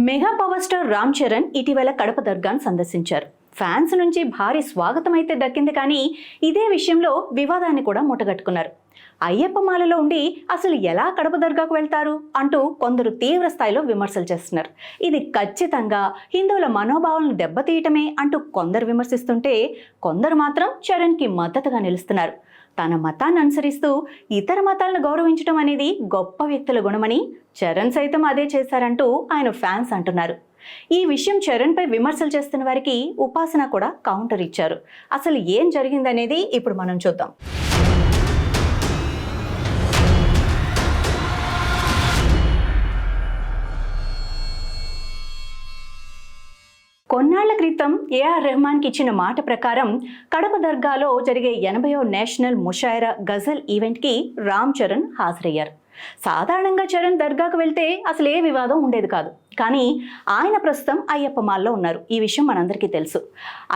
Mega power star Ram Charan ఇటీవల కడప దర్గాను సందర్శించారు. Fans నుంచి భారీ స్వాగతం అయితే దక్కింది, కానీ ఇదే విషయంలో వివాదాన్ని కూడా మూటగట్టుకున్నారు. అయ్యప్ప మాలలో ఉండి అసలు ఎలా కడప దర్గాకు వెళ్తారు అంటూ కొందరు తీవ్ర స్థాయిలో విమర్శలు చేస్తున్నారు. ఇది ఖచ్చితంగా హిందువుల మనోభావాలను దెబ్బతీయటమే అంటూ కొందరు విమర్శిస్తుంటే, కొందరు మాత్రం చరణ్కి మద్దతుగా నిలుస్తున్నారు. తన మతాన్ని అనుసరిస్తూ ఇతర మతాలను గౌరవించడం అనేది గొప్ప వ్యక్తుల గుణమని, చరణ్ సైతం అదే చేశారంటూ ఆయన ఫ్యాన్స్ అంటున్నారు. ఈ విషయం చరణ్పై విమర్శలు చేస్తున్న వారికి ఉపాసన కూడా కౌంటర్ ఇచ్చారు. అసలు ఏం జరిగిందనేది ఇప్పుడు మనం చూద్దాం. కొన్నాళ్ల క్రితం ఏఆర్ రెహమాన్కి ఇచ్చిన మాట ప్రకారం కడప దర్గాలో జరిగే 80వ నేషనల్ ముషాయిరా గజల్ ఈవెంట్కి రామ్ చరణ్ హాజరయ్యారు. సాధారణంగా చరణ్ దర్గాకు వెళ్తే అసలు ఏ వివాదం ఉండేది కాదు. కానీ ఆయన ప్రస్తుతం అయ్యప్ప మాలలో ఉన్నారు. ఈ విషయం మనందరికీ తెలుసు.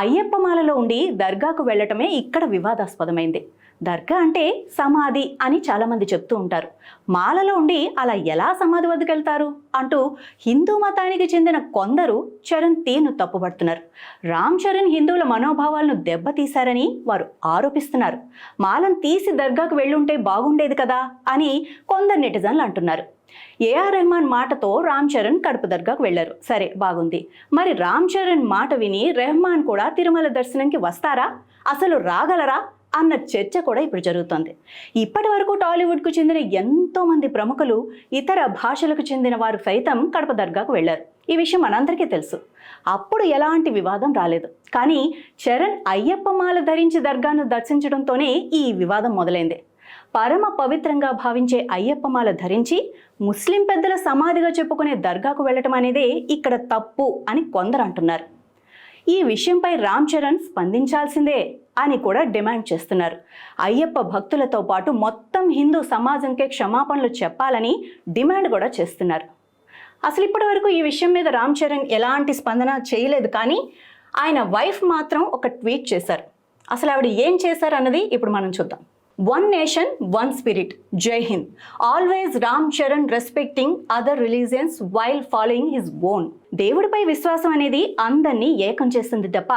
అయ్యప్ప మాలలో ఉండి దర్గాకు వెళ్ళటమే ఇక్కడ వివాదాస్పదమైంది. దర్గా అంటే సమాధి అని చాలామంది చెప్తూ ఉంటారు. మాలలో ఉండి అలా ఎలా సమాధి వద్దకు వెళ్తారు అంటూ హిందూ మతానికి చెందిన కొందరు చరణ్ తీరును తప్పుపడుతున్నారు. రామ్ చరణ్ హిందువుల మనోభావాలను దెబ్బతీశారని వారు ఆరోపిస్తున్నారు. మాలను తీసి దర్గాకు వెళ్ళుంటే బాగుండేది కదా అని కొందరు నెటిజన్లు అంటున్నారు. ఏఆర్ రెహమాన్ మాటతో రామ్ చరణ్ కడప దర్గాకు వెళ్లారు. సరే, బాగుంది. మరి రామ్ చరణ్ మాట విని రెహమాన్ కూడా తిరుమల దర్శనంకి వస్తారా, అసలు రాగలరా అన్న చర్చ కూడా ఇప్పుడు జరుగుతోంది. ఇప్పటి వరకు టాలీవుడ్కు చెందిన ఎంతో మంది ప్రముఖులు, ఇతర భాషలకు చెందిన వారు సైతం కడప దర్గాకు వెళ్లారు. ఈ విషయం మనందరికీ తెలుసు. అప్పుడు ఎలాంటి వివాదం రాలేదు. కానీ చరణ్ అయ్యప్ప మాల ధరించి దర్గాను దర్శించడంతోనే ఈ వివాదం మొదలైంది. పరమ పవిత్రంగా భావించే అయ్యప్ప మాల ధరించి ముస్లిం పెద్దల సమాధిగా చెప్పుకునే దర్గాకు వెళ్ళటం అనేది ఇక్కడ తప్పు అని కొందరు అంటున్నారు. ఈ విషయంపై రామ్ చరణ్ స్పందించాల్సిందే అని కూడా డిమాండ్ చేస్తున్నారు. అయ్యప్ప భక్తులతో పాటు మొత్తం హిందూ సమాజంకే క్షమాపణలు చెప్పాలని డిమాండ్ కూడా చేస్తున్నారు. అసలు ఇప్పటి వరకు ఈ విషయం మీద రామ్ చరణ్ ఎలాంటి స్పందన చేయలేదు. కానీ ఆయన వైఫ్ మాత్రం ఒక ట్వీట్ చేశారు. అసలు ఆవిడ ఏం చేశారు అన్నది ఇప్పుడు మనం చూద్దాం. వన్ నేషన్, వన్ స్పిరిట్, జై Hind. Always Ram Charan respecting other religions while following his own. దేవుడిపై విశ్వాసం అనేది అందరినీ ఏకం చేస్తుంది తప్ప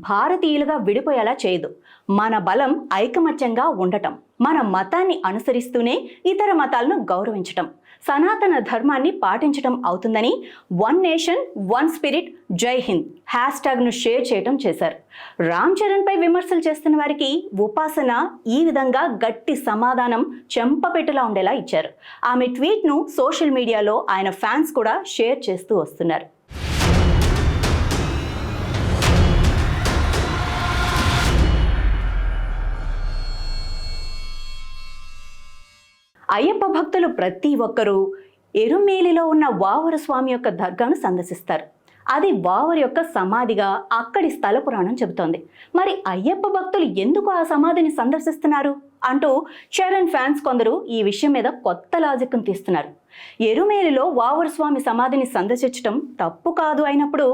భారతీయులుగా విడిపోయేలా చేయదు. మన బలం ఐకమత్యంగా ఉండటం, మన మతాన్ని అనుసరిస్తూనే ఇతర మతాలను గౌరవించటం, సనాతన ధర్మాన్ని పాటించటం అవుతుందని వన్ నేషన్, వన్ స్పిరిట్, జై హింద్ హ్యాష్ట్యాగ్ను షేర్ చేయటం చేశారు. రామ్ చరణ్పై విమర్శలు చేస్తున్న వారికి ఉపాసన ఈ విధంగా గట్టి సమాధానం చెంపపెట్టులా ఉండేలా ఇచ్చారు. ఆమె ట్వీట్ను సోషల్ మీడియాలో ఆయన ఫ్యాన్స్ కూడా షేర్ చేస్తూ వస్తున్నారు. అయ్యప్ప భక్తులు ప్రతి ఒక్కరూ ఎరుమేలిలో ఉన్న వావరు స్వామి యొక్క దర్గాను సందర్శిస్తారు. అది వావరు యొక్క సమాధిగా అక్కడి స్థల పురాణం చెబుతోంది. మరి అయ్యప్ప భక్తులు ఎందుకు ఆ సమాధిని సందర్శిస్తున్నారు అంటూ చరణ్ ఫ్యాన్స్ కొందరు ఈ విషయం మీద కొత్త లాజిక్ను తీస్తున్నారు. ఎరుమేలిలో వావరు స్వామి సమాధిని సందర్శించడం తప్పు కాదు అయినప్పుడు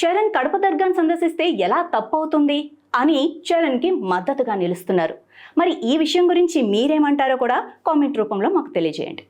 చరణ్ కడప దర్గాను సందర్శిస్తే ఎలా తప్పు అవుతుంది అని చరణ్కి మద్దతుగా నిలుస్తున్నారు. మరి ఈ విషయం గురించి మీరేమంటారో కూడా కామెంట్ రూపంలో మాకు తెలియజేయండి.